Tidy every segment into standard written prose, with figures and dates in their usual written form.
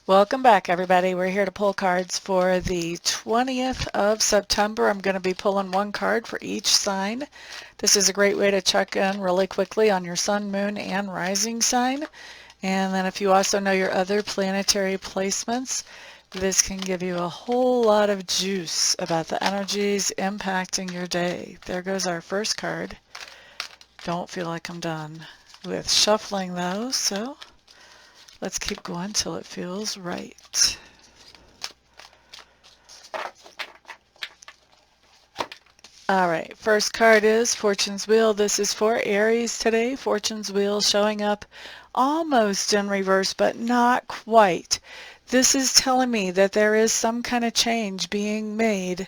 Welcome back, everybody. We're here to pull cards for the 20th of September. I'm going to be pulling one card for each sign. This is a great way to check in really quickly on your sun, moon, and rising sign. And then if you also know your other planetary placements, this can give you a whole lot of juice about the energies impacting your day. There goes our first card. Don't feel like I'm done with shuffling those, so let's keep going till it feels right. All right, first card is Fortune's Wheel. This is for Aries today. Fortune's Wheel showing up almost in reverse, but not quite. This is telling me that there is some kind of change being made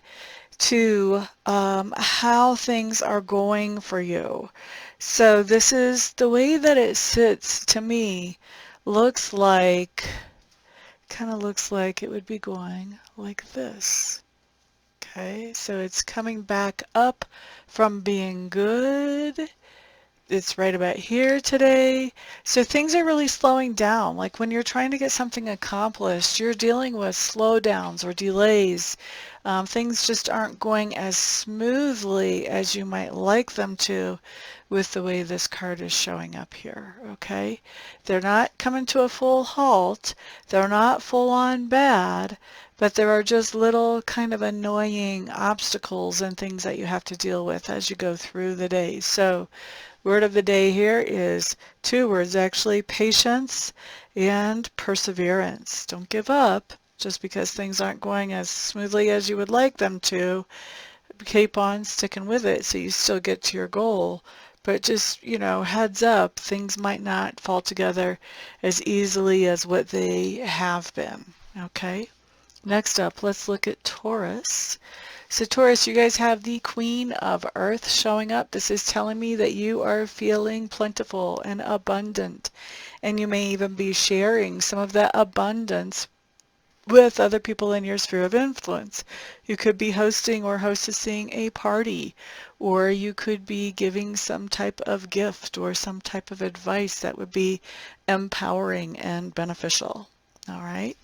to how things are going for you. So this is the way that it sits to me, looks like, kind of looks like it would be going like this. Okay, so it's coming back up from being good. It's right about here today. So things are really slowing down. Like when you're trying to get something accomplished, you're dealing with slowdowns or delays. Things just aren't going as smoothly as you might like them to with the way this card is showing up here, okay? They're not coming to a full halt. They're not full on bad, but there are just little kind of annoying obstacles and things that you have to deal with as you go through the day. So word of the day here is two words actually: patience and perseverance. Don't give up just because things aren't going as smoothly as you would like them to. Keep on sticking with it so you still get to your goal. But just, heads up, things might not fall together as easily as what they have been. Okay? Next up, let's look at Taurus. So Taurus, you guys have the Queen of Earth showing up. This is telling me that you are feeling plentiful and abundant, and you may even be sharing some of that abundance with other people in your sphere of influence. You could be hosting or hostessing a party, or you could be giving some type of gift or some type of advice that would be empowering and beneficial. All right,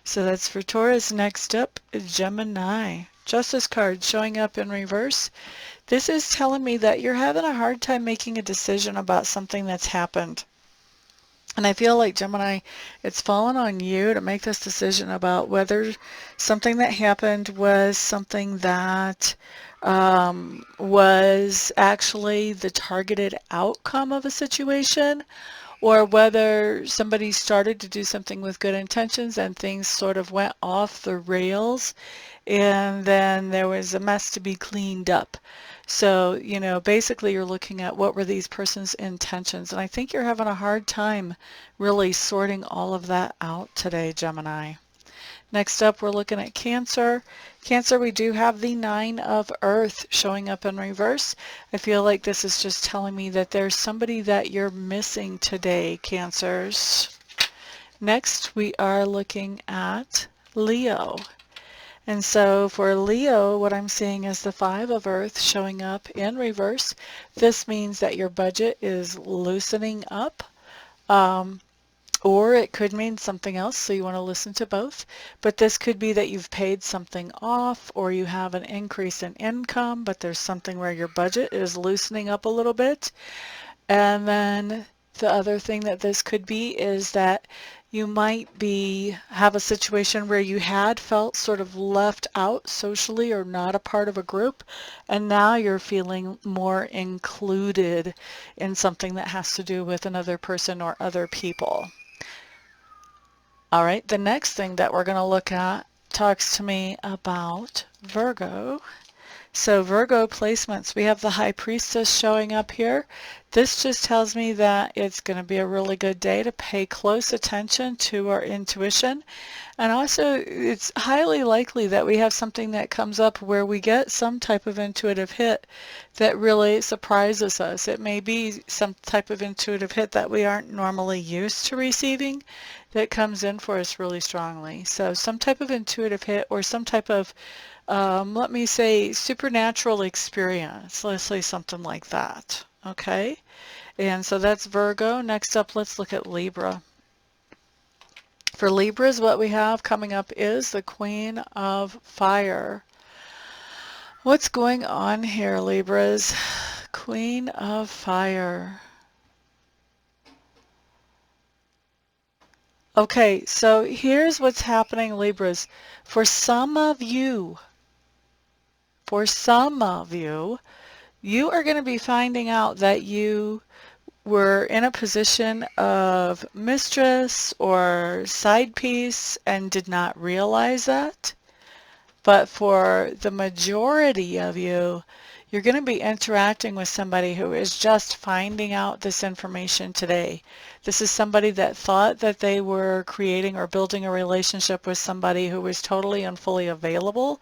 so that's for Taurus. Next up is Gemini. Justice card showing up in reverse. This is telling me that you're having a hard time making a decision about something that's happened. And I feel like, Gemini, it's fallen on you to make this decision about whether something that happened was something that was actually the targeted outcome of a situation, or whether somebody started to do something with good intentions and things sort of went off the rails, and then there was a mess to be cleaned up. So, basically you're looking at what were these person's intentions, and I think you're having a hard time really sorting all of that out today, Gemini. Next up, we're looking at Cancer. Cancer, we do have the Nine of Earth showing up in reverse. I feel like this is just telling me that there's somebody that you're missing today, Cancers. Next, we are looking at Leo. And so for Leo, what I'm seeing is the Five of Earth showing up in reverse. This means that your budget is loosening up. Or it could mean something else, so you want to listen to both. But this could be that you've paid something off, or you have an increase in income, but there's something where your budget is loosening up a little bit. And then the other thing that this could be is that you might have a situation where you had felt sort of left out socially or not a part of a group, and now you're feeling more included in something that has to do with another person or other people. All right, the next thing that we're going to look at talks to me about Virgo. So Virgo placements, we have the High Priestess showing up here. This just tells me that it's going to be a really good day to pay close attention to our intuition. And also, it's highly likely that we have something that comes up where we get some type of intuitive hit that really surprises us. It may be some type of intuitive hit that we aren't normally used to receiving that comes in for us really strongly. So some type of intuitive hit or some type of let me say supernatural experience. Let's say something like that. Okay, and so that's Virgo. Next up, let's look at Libra. For Libras, what we have coming up is the Queen of Fire. What's going on here, Libras? Queen of Fire. Okay, so here's what's happening, Libras. For some of you, you are going to be finding out that you were in a position of mistress or side piece and did not realize that. But for the majority of you, you're going to be interacting with somebody who is just finding out this information today. This is somebody that thought that they were creating or building a relationship with somebody who was totally and fully available,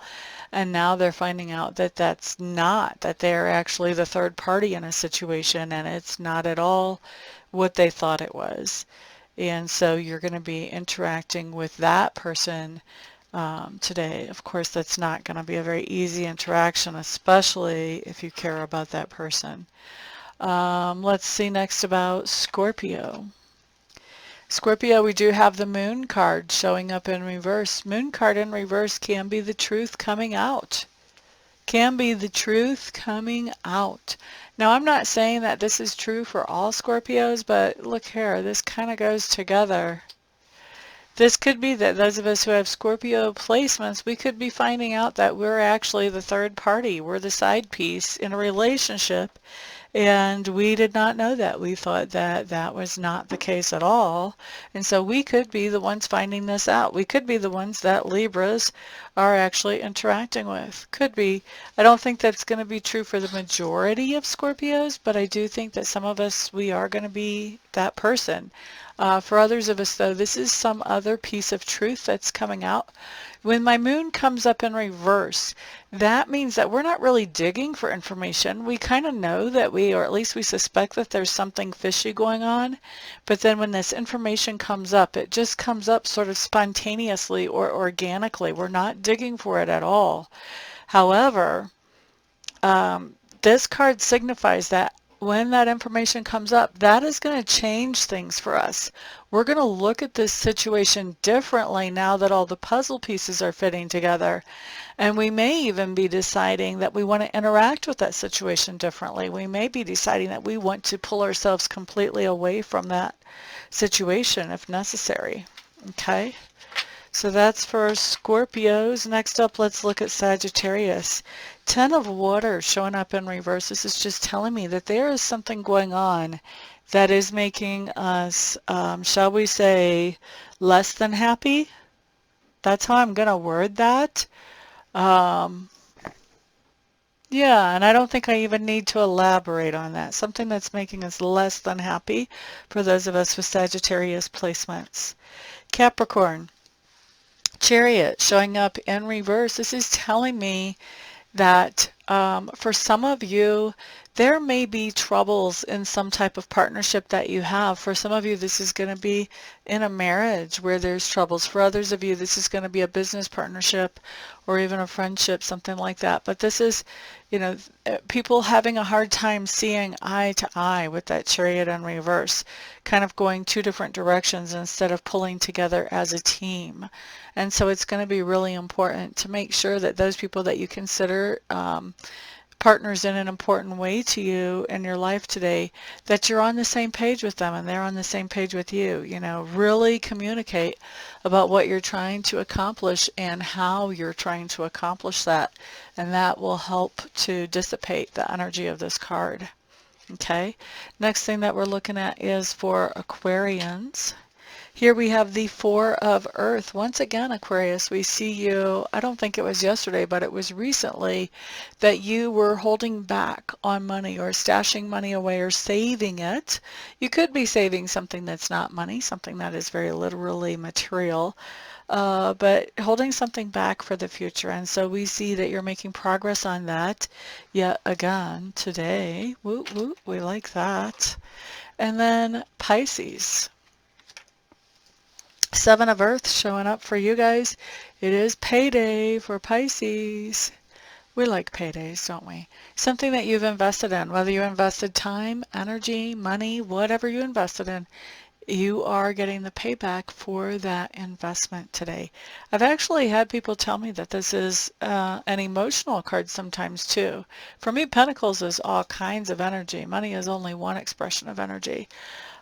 and now they're finding out that that's not, that they're actually the third party in a situation, and it's not at all what they thought it was. And so you're going to be interacting with that person today. Of course, that's not going to be a very easy interaction, especially if you care about that person. Let's see next about Scorpio. Scorpio, we do have the Moon card showing up in reverse. Moon card in reverse can be the truth coming out. Can be the truth coming out. Now, I'm not saying that this is true for all Scorpios, but look here, this kind of goes together. This could be that those of us who have Scorpio placements, we could be finding out that we're actually the third party. We're the side piece in a relationship, and we did not know that. We thought that that was not the case at all. And so we could be the ones finding this out. We could be the ones that Libras are actually interacting with. Could be. I don't think that's going to be true for the majority of Scorpios, but I do think that some of us, we are going to be that person. For others of us, though, this is some other piece of truth that's coming out. When my moon comes up in reverse, that means that we're not really digging for information. We kind of know that or at least we suspect that there's something fishy going on. But then when this information comes up, it just comes up sort of spontaneously or organically. We're not digging for it at all. However, this card signifies that when that information comes up, that is going to change things for us. We're going to look at this situation differently now that all the puzzle pieces are fitting together. And we may even be deciding that we want to interact with that situation differently. We may be deciding that we want to pull ourselves completely away from that situation if necessary. Okay? So that's for Scorpios. Next up, let's look at Sagittarius. 10 of Water showing up in reverse. This is just telling me that there is something going on that is making us, shall we say, less than happy. That's how I'm going to word that. Yeah, and I don't think I even need to elaborate on that. Something that's making us less than happy for those of us with Sagittarius placements. Capricorn. Chariot showing up in reverse. This is telling me that for some of you, there may be troubles in some type of partnership that you have. For some of you, this is going to be in a marriage where there's troubles. For others of you, this is going to be a business partnership or even a friendship, something like that. But this is, you know, people having a hard time seeing eye to eye with that Chariot in reverse, kind of going two different directions instead of pulling together as a team. And so it's going to be really important to make sure that those people that you consider partners in an important way to you in your life today, that you're on the same page with them and they're on the same page with you. You know, really communicate about what you're trying to accomplish and how you're trying to accomplish that. And that will help to dissipate the energy of this card. Okay, next thing that we're looking at is for Aquarians. Here we have the Four of Earth. Once again, Aquarius, we see you, I don't think it was yesterday, but it was recently, that you were holding back on money or stashing money away or saving it. You could be saving something that's not money, something that is very literally material, but holding something back for the future. And so we see that you're making progress on that yet again today. Woo, woo, we like that. And then Pisces. Seven of Earth showing up for you guys. It is payday for Pisces. We like paydays, don't we? Something that you've invested in, whether you invested time, energy, money, whatever you invested in, you are getting the payback for that investment today. I've actually had people tell me that this is an emotional card sometimes too. For me, Pentacles is all kinds of energy. Money is only one expression of energy.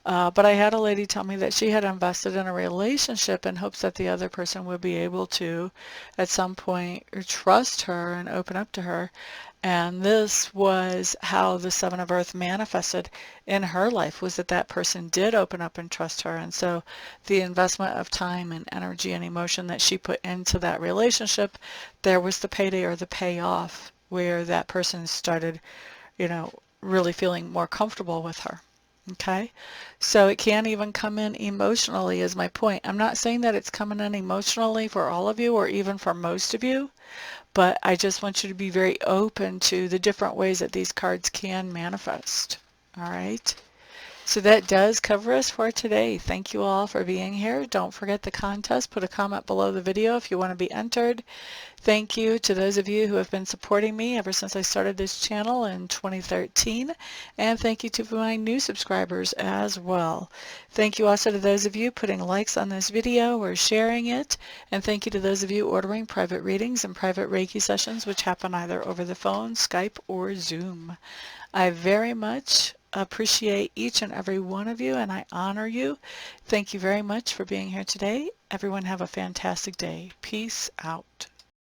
But I had a lady tell me that she had invested in a relationship in hopes that the other person would be able to, at some point, trust her and open up to her. And this was how the Seven of Earth manifested in her life, was that that person did open up and trust her. And so the investment of time and energy and emotion that she put into that relationship, there was the payday or the payoff where that person started, really feeling more comfortable with her. Okay, so it can even come in emotionally is my point. I'm not saying that it's coming in emotionally for all of you or even for most of you, but I just want you to be very open to the different ways that these cards can manifest. All right. So that does cover us for today. Thank you all for being here. Don't forget the contest. Put a comment below the video if you want to be entered. Thank you to those of you who have been supporting me ever since I started this channel in 2013. And thank you to my new subscribers as well. Thank you also to those of you putting likes on this video or sharing it. And thank you to those of you ordering private readings and private Reiki sessions, which happen either over the phone, Skype, or Zoom. I very much appreciate each and every one of you, and I honor you. Thank you very much for being here today. Everyone have a fantastic day. Peace out.